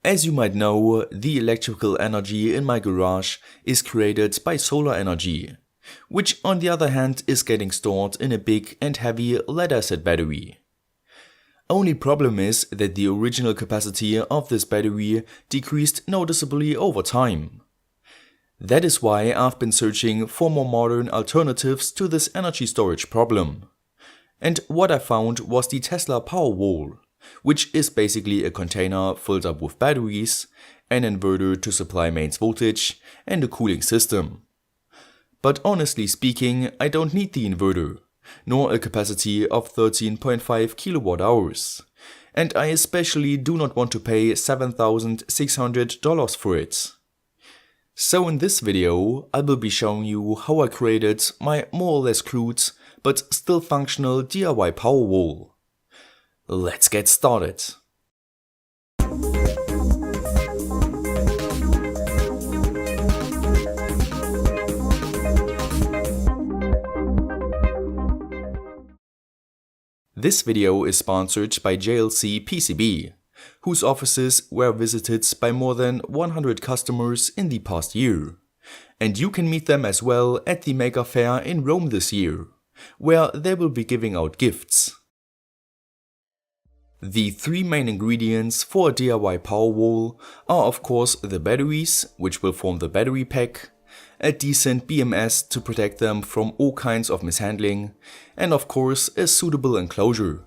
As you might know, the electrical energy in my garage is created by solar energy, which on the other hand is getting stored in a big and heavy lead-acid battery. Only problem is that the original capacity of this battery decreased noticeably over time. That is why I've been searching for more modern alternatives to this energy storage problem. And what I found was the Tesla Powerwall, which is basically a container filled up with batteries, an inverter to supply mains voltage, and a cooling system. But honestly speaking, I don't need the inverter, nor a capacity of 13.5 kWh, and I especially do not want to pay $7,600 for it. So in this video, I will be showing you how I created my more or less crude but still functional DIY Powerwall. Let's get started. This video is sponsored by JLC PCB, whose offices were visited by more than 100 customers in the past year. And you can meet them as well at the Maker Fair in Rome this year, where they will be giving out gifts. The three main ingredients for a DIY Powerwall are of course the batteries, which will form the battery pack, a decent BMS to protect them from all kinds of mishandling, and of course a suitable enclosure.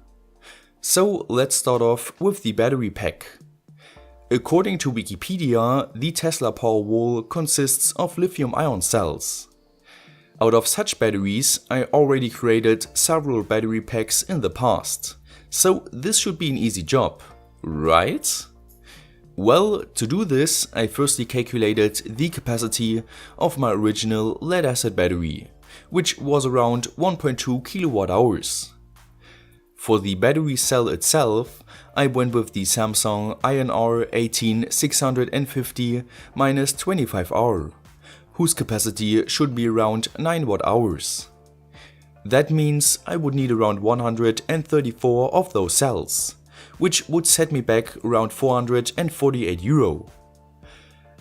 So let's start off with the battery pack. According to Wikipedia, the Tesla Powerwall consists of lithium-ion cells. Out of such batteries, I already created several battery packs in the past, so this should be an easy job, right? Well, to do this, I firstly calculated the capacity of my original lead-acid battery, which was around 1.2 kWh. For the battery cell itself, I went with the Samsung INR 18650-25R, whose capacity should be around 9 Wh. That means I would need around 134 of those cells, which would set me back around €448.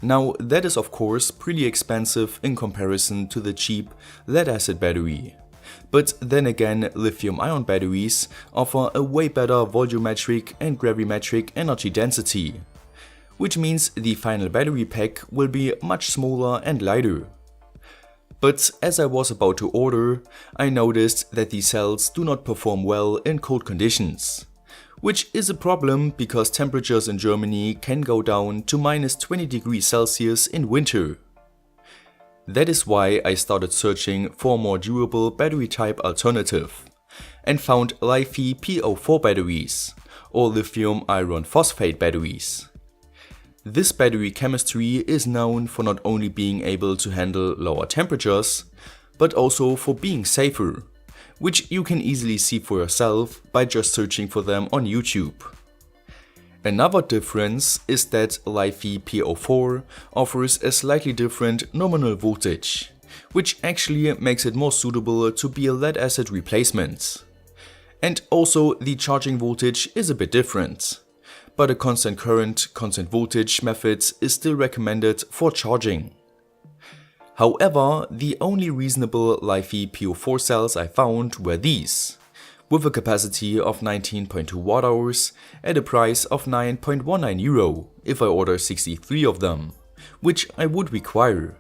Now that is of course pretty expensive in comparison to the cheap lead-acid battery. But then again, lithium-ion batteries offer a way better volumetric and gravimetric energy density, which means the final battery pack will be much smaller and lighter. But as I was about to order, I noticed that the cells do not perform well in cold conditions, which is a problem because temperatures in Germany can go down to -20 degrees Celsius in winter. That is why I started searching for a more durable battery type alternative and found LiFePO4 batteries, or lithium iron phosphate batteries. This battery chemistry is known for not only being able to handle lower temperatures, but also for being safer, which you can easily see for yourself by just searching for them on YouTube. Another difference is that LiFePO4 offers a slightly different nominal voltage, which actually makes it more suitable to be a lead-acid replacement. And also the charging voltage is a bit different, but a constant current, constant voltage method is still recommended for charging. However, the only reasonable LiFePO4 cells I found were these, with a capacity of 19.2 Wh at a price of €9.19 if I order 63 of them, which I would require.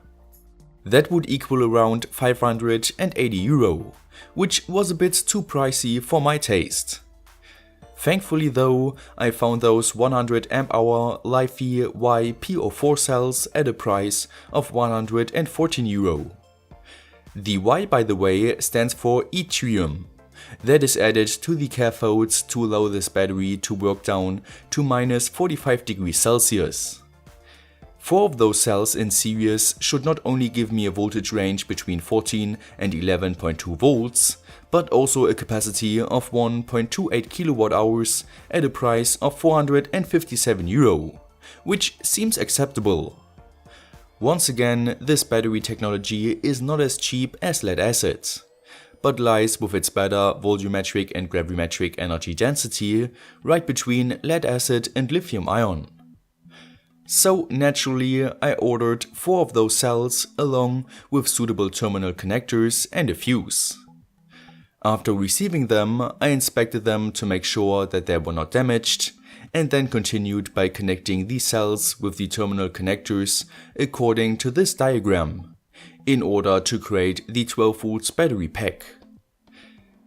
That would equal around €580, which was a bit too pricey for my taste. Thankfully though, I found those 100 Ah LiFeYPO4 cells at a price of €114. The Y, by the way, stands for yttrium. That is added to the cathodes to allow this battery to work down to -45 degrees Celsius. 4 of those cells in series should not only give me a voltage range between 14 and 11.2 volts, but also a capacity of 1.28 kWh at a price of €457, which seems acceptable. Once again, this battery technology is not as cheap as lead acid, but lies with its better volumetric and gravimetric energy density right between lead acid and lithium ion. So naturally I ordered 4 of those cells along with suitable terminal connectors and a fuse. After receiving them, I inspected them to make sure that they were not damaged, and then continued by connecting these cells with the terminal connectors according to this diagram, in order to create the 12V battery pack.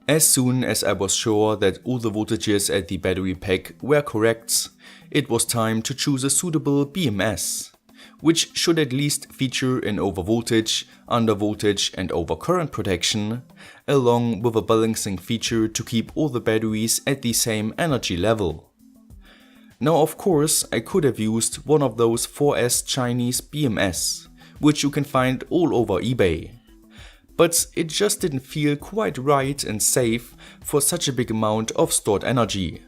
As soon as I was sure that all the voltages at the battery pack were correct, it was time to choose a suitable BMS, which should at least feature an overvoltage, undervoltage and overcurrent protection, along with a balancing feature to keep all the batteries at the same energy level. Now of course I could have used one of those 4S Chinese BMS, which you can find all over eBay. But it just didn't feel quite right and safe for such a big amount of stored energy.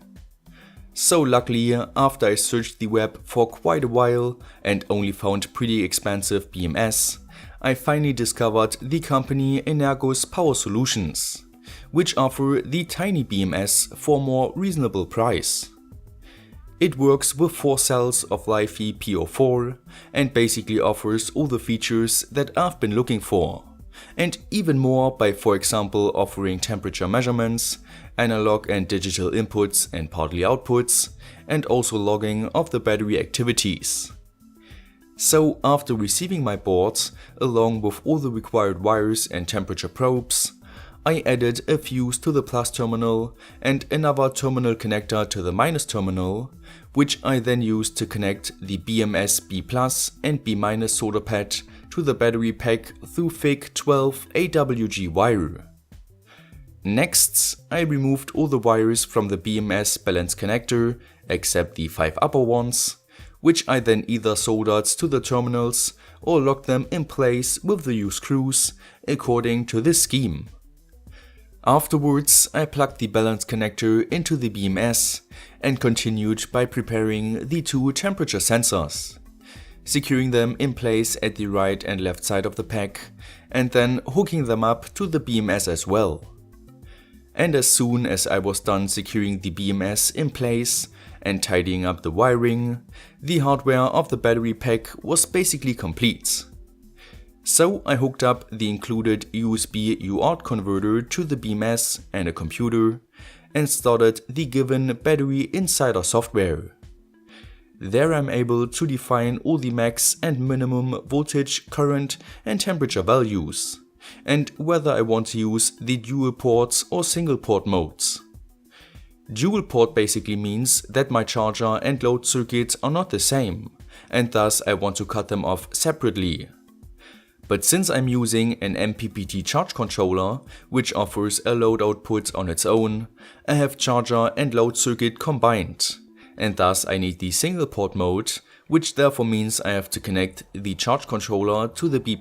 So luckily, after I searched the web for quite a while and only found pretty expensive BMS, I finally discovered the company Energos Power Solutions, which offer the tiny BMS for a more reasonable price. It works with 4 cells of LiFePO4 and basically offers all the features that I've been looking for, and even more by, for example, offering temperature measurements, analog and digital inputs and partly outputs, and also logging of the battery activities. So after receiving my board, along with all the required wires and temperature probes, I added a fuse to the plus terminal and another terminal connector to the minus terminal, which I then used to connect the BMS B+ and B- solder pad to the battery pack through thick 12 AWG wire. Next, I removed all the wires from the BMS balance connector, except the 5 upper ones, which I then either soldered to the terminals or locked them in place with the used screws, according to this scheme. Afterwards, I plugged the balance connector into the BMS and continued by preparing the 2 temperature sensors, securing them in place at the right and left side of the pack, and then hooking them up to the BMS as well. And as soon as I was done securing the BMS in place and tidying up the wiring, the hardware of the battery pack was basically complete. So I hooked up the included USB UART converter to the BMS and a computer and started the given Battery Insider software. There I'm able to define all the max and minimum voltage, current and temperature values, and whether I want to use the dual ports or single port modes. Dual port basically means that my charger and load circuits are not the same, and thus I want to cut them off separately. But since I'm using an MPPT charge controller, which offers a load output on its own, I have charger and load circuit combined, and thus I need the single port mode, which therefore means I have to connect the charge controller to the B+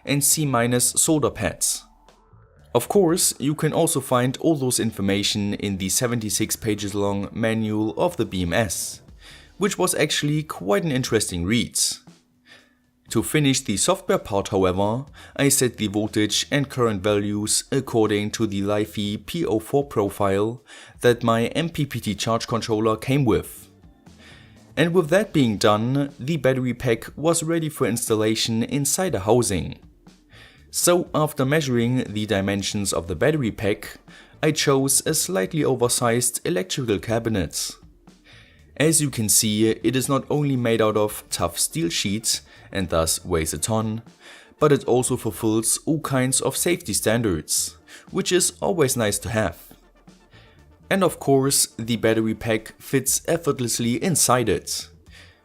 and C- solder pads. Of course, you can also find all those information in the 76 pages long manual of the BMS, which was actually quite an interesting read. To finish the software part, however, I set the voltage and current values according to the LiFePO4 profile that my MPPT charge controller came with. And with that being done, the battery pack was ready for installation inside the housing. So after measuring the dimensions of the battery pack, I chose a slightly oversized electrical cabinet. As you can see, it is not only made out of tough steel sheets and thus weighs a ton, but it also fulfills all kinds of safety standards, which is always nice to have. And of course, the battery pack fits effortlessly inside it,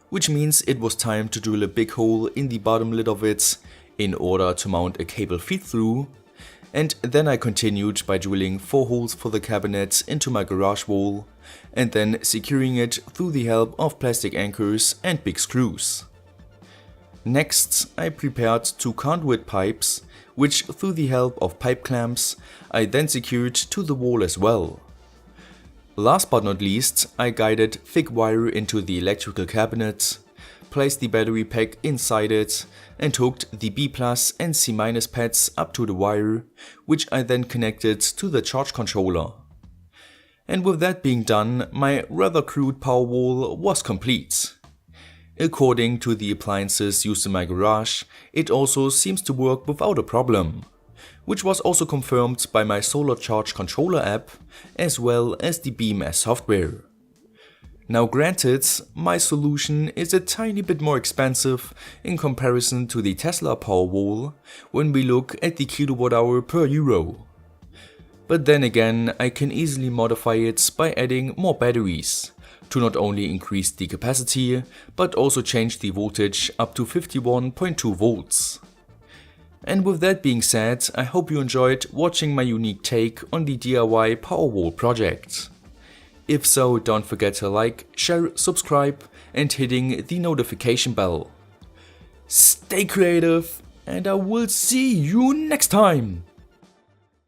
which means it was time to drill a big hole in the bottom lid of it in order to mount a cable feed through, and then I continued by drilling 4 holes for the cabinet into my garage wall and then securing it through the help of plastic anchors and big screws. Next, I prepared 2 conduit pipes, which through the help of pipe clamps I then secured to the wall as well. Last but not least, I guided thick wire into the electrical cabinet, placed the battery pack inside it and hooked the B+ and C- pads up to the wire, which I then connected to the charge controller. And with that being done, my rather crude Powerwall was complete. According to the appliances used in my garage, it also seems to work without a problem, which was also confirmed by my solar charge controller app as well as the BMS software. Now granted, my solution is a tiny bit more expensive in comparison to the Tesla Powerwall when we look at the kWh per euro. But then again, I can easily modify it by adding more batteries to not only increase the capacity, but also change the voltage up to 51.2 volts. And with that being said, I hope you enjoyed watching my unique take on the DIY Powerwall project. If so, don't forget to like, share, subscribe and hitting the notification bell. Stay creative and I will see you next time!